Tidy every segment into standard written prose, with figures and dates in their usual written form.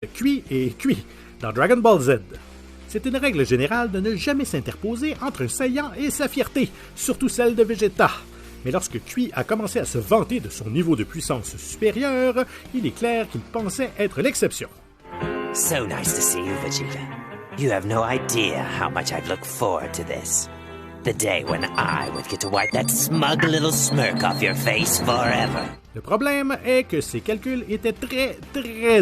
Cuit et cuit dans Dragon Ball Z. C'est une règle générale de ne jamais s'interposer entre un Saiyan et sa fierté, surtout celle de Vegeta. Mais lorsque Cui a commencé à se vanter de son niveau de puissance supérieur, il est clair qu'il pensait être l'exception. So nice to see you, Vegeta. You have no idea how much I've looked forward to this. The day when I would get to wipe that smug little smirk off your face forever. Le problème est que ses calculs étaient très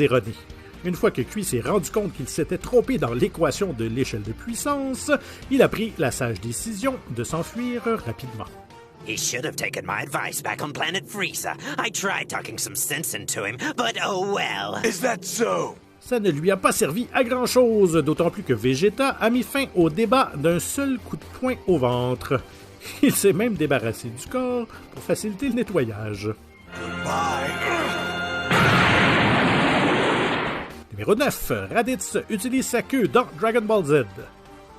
erronés. Une fois que Cui s'est rendu compte qu'il s'était trompé dans l'équation de l'échelle de puissance, il a pris la sage décision de s'enfuir rapidement. He should have taken my advice back on planet Frieza. I tried talking some sense into him, but oh well. Is that so? Ça ne lui a pas servi à grand-chose, d'autant plus que Vegeta a mis fin au débat d'un seul coup de poing au ventre. Il s'est même débarrassé du corps pour faciliter le nettoyage. Numéro 9. Raditz utilise sa queue dans Dragon Ball Z.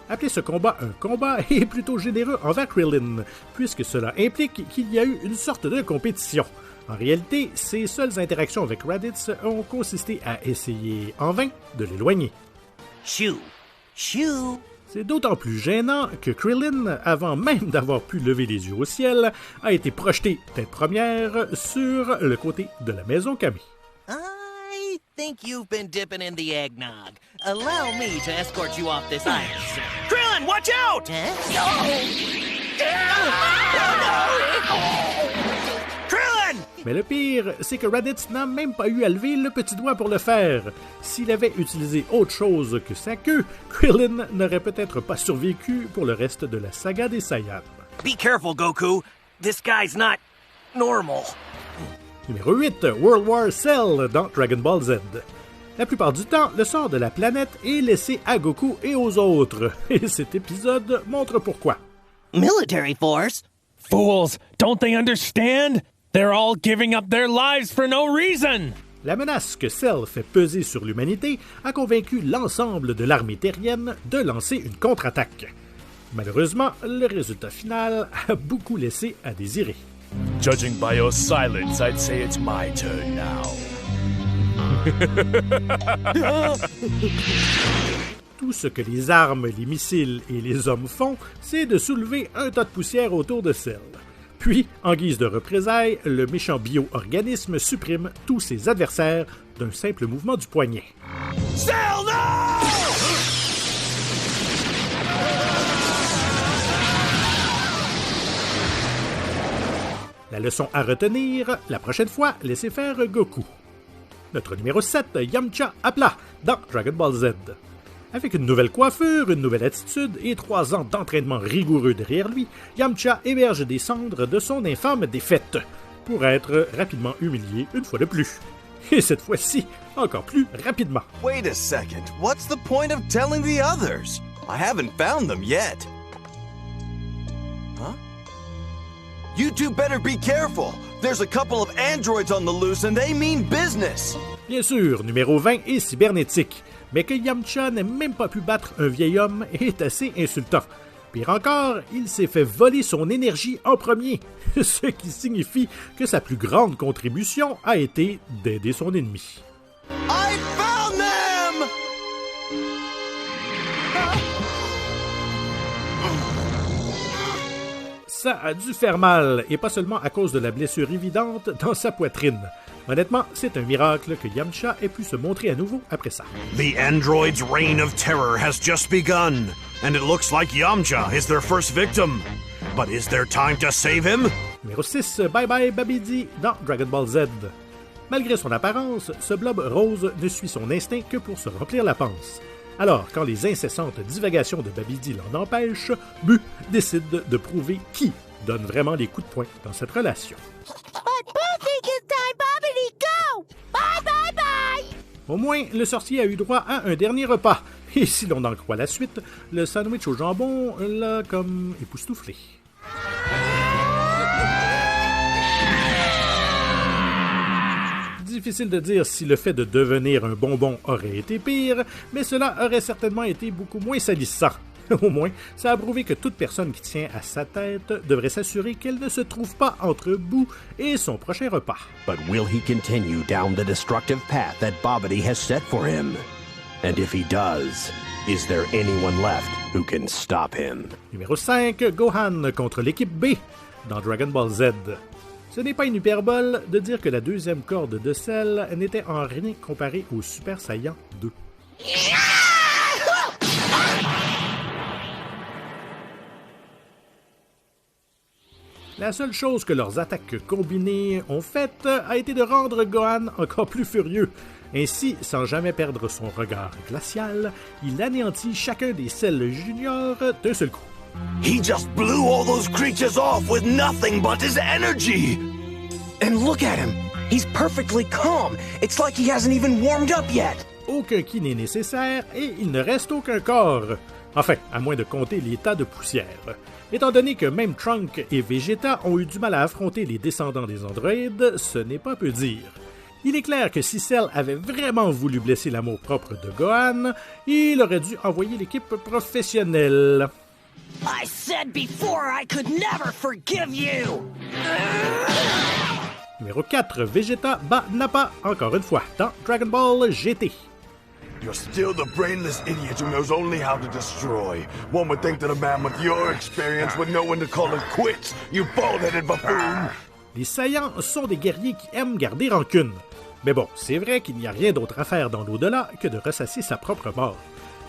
Appeler ce combat un combat est plutôt généreux envers Krillin, puisque cela implique qu'il y a eu une sorte de compétition. En réalité, ses seules interactions avec Raditz ont consisté à essayer en vain de l'éloigner. Shoo! Shoo! C'est d'autant plus gênant que Krillin, avant même d'avoir pu lever les yeux au ciel, a été projeté tête première sur le côté de la maison Kami. I think you've been dipping in the eggnog. Allow me to escort you off this island. Krillin, watch out! Krillin! Mais le pire, c'est que Raditz n'a même pas eu à lever le petit doigt pour le faire. S'il avait utilisé autre chose que sa queue, Krillin n'aurait peut-être pas survécu pour le reste de la saga des Saiyans. Be careful, Goku. This guy's not normal. Numéro 8. World War Cell dans Dragon Ball Z. La plupart du temps, le sort de la planète est laissé à Goku et aux autres. Et cet épisode montre pourquoi. Military force? Fools! Don't they understand? They're all giving up their lives for no reason! La menace que Cell fait peser sur l'humanité a convaincu l'ensemble de l'armée terrienne de lancer une contre-attaque. Malheureusement, le résultat final a beaucoup laissé à désirer. Judging by your silence, I'd say it's my turn now. Tout ce que les armes, les missiles et les hommes font, c'est de soulever un tas de poussière autour de Cell. Puis, en guise de représailles, le méchant bio-organisme supprime tous ses adversaires d'un simple mouvement du poignet. Cell, no! La leçon à retenir, la prochaine fois, laissez faire Goku. Notre numéro 7, Yamcha à plat, dans Dragon Ball Z. Avec une nouvelle coiffure, une nouvelle attitude et 3 ans d'entraînement rigoureux derrière lui, Yamcha émerge des cendres de son infâme défaite, pour être rapidement humilié une fois de plus. Et cette fois-ci, encore plus rapidement. Wait a second. What's the point of telling the others? I haven't found them yet. Huh? You two better be careful. There's a couple of androids on the loose and they mean business. Bien sûr, numéro 20 est cybernétique, mais que Yamcha n'ait même pas pu battre un vieil homme est assez insultant. Pire encore, il s'est fait voler son énergie en premier, ce qui signifie que sa plus grande contribution a été d'aider son ennemi. I found them! Ça a dû faire mal, et pas seulement à cause de la blessure évidente dans sa poitrine. Honnêtement, c'est un miracle que Yamcha ait pu se montrer à nouveau après ça. The android's reign of terror has just begun, and it looks like Yamcha is their first victim. But is there time to save him? Numéro 6, Bye Bye Babidi dans Dragon Ball Z. Malgré son apparence, ce blob rose ne suit son instinct que pour se remplir la panse. Alors, quand les incessantes divagations de Babidi l'en empêchent, Bu décide de prouver qui donne vraiment les coups de poing dans cette relation. Au moins, le sorcier a eu droit à un dernier repas. Et si l'on en croit la suite, le sandwich au jambon l'a comme époustouflé. Difficile de dire si le fait de devenir un bonbon aurait été pire, mais cela aurait certainement été beaucoup moins salissant. Au moins, ça a prouvé que toute personne qui tient à sa tête devrait s'assurer qu'elle ne se trouve pas entre Boo et son prochain repas. But will he continue down the destructive path that Bobbity has set for him? And if he does, is there anyone left who can stop him? Numéro 5, Gohan contre l'équipe B dans Dragon Ball Z. Ce n'est pas une hyperbole de dire que la deuxième corde de Cell n'était en rien comparée au Super Saiyan 2. La seule chose que leurs attaques combinées ont faite a été de rendre Gohan encore plus furieux. Ainsi, sans jamais perdre son regard glacial, il anéantit chacun des Cell Juniors d'un seul coup. He just blew all those creatures off with nothing but his energy! And look at him! He's perfectly calm. It's like he hasn't even warmed up yet. Aucun ki n'est nécessaire et il ne reste aucun corps. Enfin, à moins de compter les tas de poussière. Étant donné que même Trunk et Vegeta ont eu du mal à affronter les descendants des androïdes, ce n'est pas peu dire. Il est clair que si Cell avait vraiment voulu blesser l'amour-propre de Gohan, il aurait dû envoyer l'équipe professionnelle. I said before I could never forgive you! Numéro 4, Vegeta bat Nappa encore une fois dans Dragon Ball GT. You're still the brainless idiot who knows only how to destroy. One would think that a man with your experience would know when to call it quits, you bald-headed buffoon! Les Saiyans sont des guerriers qui aiment garder rancune. Mais bon, c'est vrai qu'il n'y a rien d'autre à faire dans l'au-delà que de ressasser sa propre mort.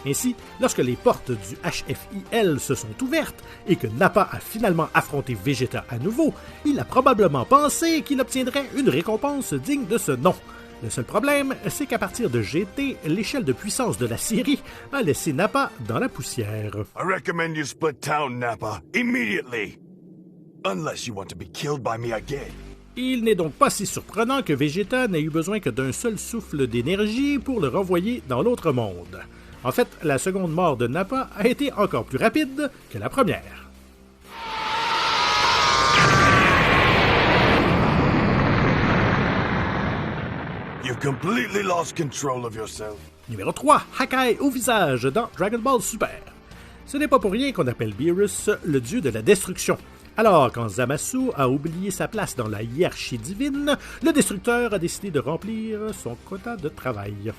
Ainsi, lorsque les portes du HFIL se sont ouvertes et que Nappa a finalement affronté Vegeta à nouveau, il a probablement pensé qu'il obtiendrait une récompense digne de ce nom. Le seul problème, c'est qu'à partir de GT, l'échelle de puissance de la série a laissé Nappa dans la poussière. I recommend you split town, Nappa, immediately! Unless you want to be killed by me again. Il n'est donc pas si surprenant que Vegeta n'ait eu besoin que d'un seul souffle d'énergie pour le renvoyer dans l'autre monde. En fait, la seconde mort de Nappa a été encore plus rapide que la première. You've completely lost control of yourself. Numéro 3, Hakai au visage dans Dragon Ball Super. Ce n'est pas pour rien qu'on appelle Beerus le dieu de la destruction. Alors, quand Zamasu a oublié sa place dans la hiérarchie divine, le destructeur a décidé de remplir son quota de travail.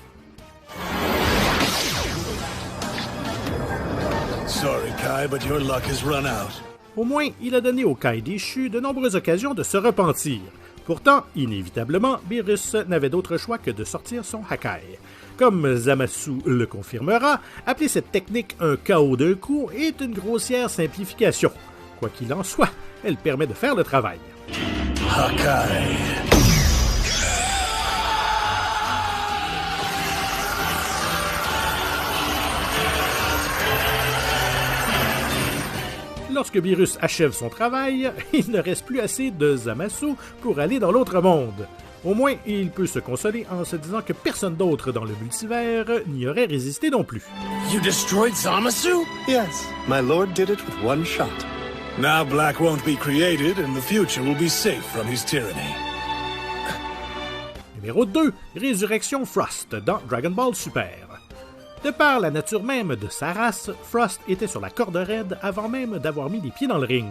Sorry, Kai, but your luck has run out. Au moins, il a donné au Kai déchu de nombreuses occasions de se repentir. Pourtant, inévitablement, Beerus n'avait d'autre choix que de sortir son Hakai. Comme Zamasu le confirmera, appeler cette technique un chaos d'un coup est une grossière simplification. Quoi qu'il en soit, elle permet de faire le travail. Hakai. Lorsque Beerus achève son travail, il ne reste plus assez de Zamasu pour aller dans l'autre monde. Au moins, il peut se consoler en se disant que personne d'autre dans le multivers n'y aurait résisté non plus. You destroyed Zamasu? Yes, my lord did it with one shot. Now Black won't be created and the future will be safe from his tyranny. Numéro 2, Résurrection Frost dans Dragon Ball Super. De par la nature même de sa race, Frost était sur la corde raide avant même d'avoir mis les pieds dans le ring.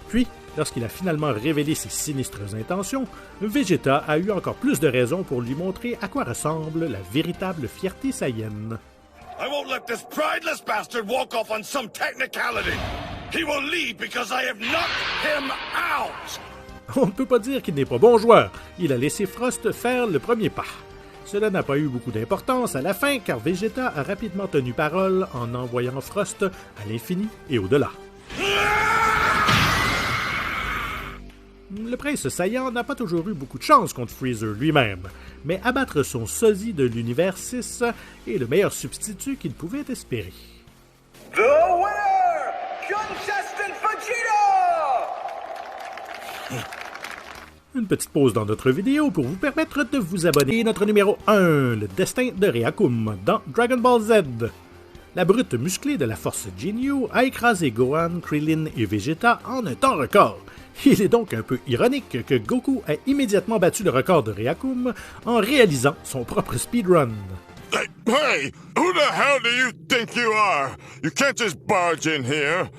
Puis, lorsqu'il a finalement révélé ses sinistres intentions, Vegeta a eu encore plus de raisons pour lui montrer à quoi ressemble la véritable fierté saïenne. I won't let this prideless bastard walk off on some technicality. He will leave because I have knocked him out. On ne peut pas dire qu'il n'est pas bon joueur. Il a laissé Frost faire le premier pas. Cela n'a pas eu beaucoup d'importance à la fin car Vegeta a rapidement tenu parole en envoyant Frost à l'infini et au-delà. Le prince Saiyan n'a pas toujours eu beaucoup de chance contre Freezer lui-même, mais abattre son sosie de l'univers 6 est le meilleur substitut qu'il pouvait espérer. The winner, Contestant Vegeta! Une petite pause dans notre vidéo pour vous permettre de vous abonner à notre numéro 1, le destin de Reakum, dans Dragon Ball Z. La brute musclée de la force Ginyu a écrasé Gohan, Krillin et Vegeta en un temps record. Il est donc un peu ironique que Goku ait immédiatement battu le record de Reakum en réalisant son propre speedrun. Hey, who the hell do you think you are? You can't just barge in here.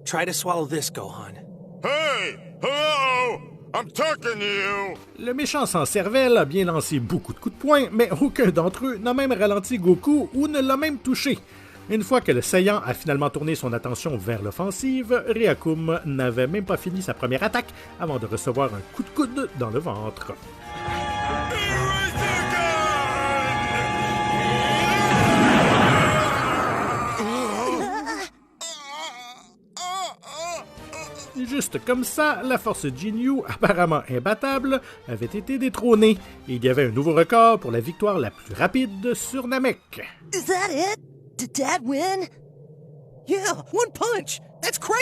Try to swallow this, Gohan. Hey! Hello! I'm talking to you! Le méchant sans cervelle a bien lancé beaucoup de coups de poing, mais aucun d'entre eux n'a même ralenti Goku ou ne l'a même touché. Une fois que le Saiyan a finalement tourné son attention vers l'offensive, Riakum n'avait même pas fini sa première attaque avant de recevoir un coup de coude dans le ventre. Juste comme ça, la force Jinyu, apparemment imbattable, avait été détrônée et il y avait un nouveau record pour la victoire la plus rapide sur Namek. Is that it? Did Dad win? Yeah, one punch! That's crazy!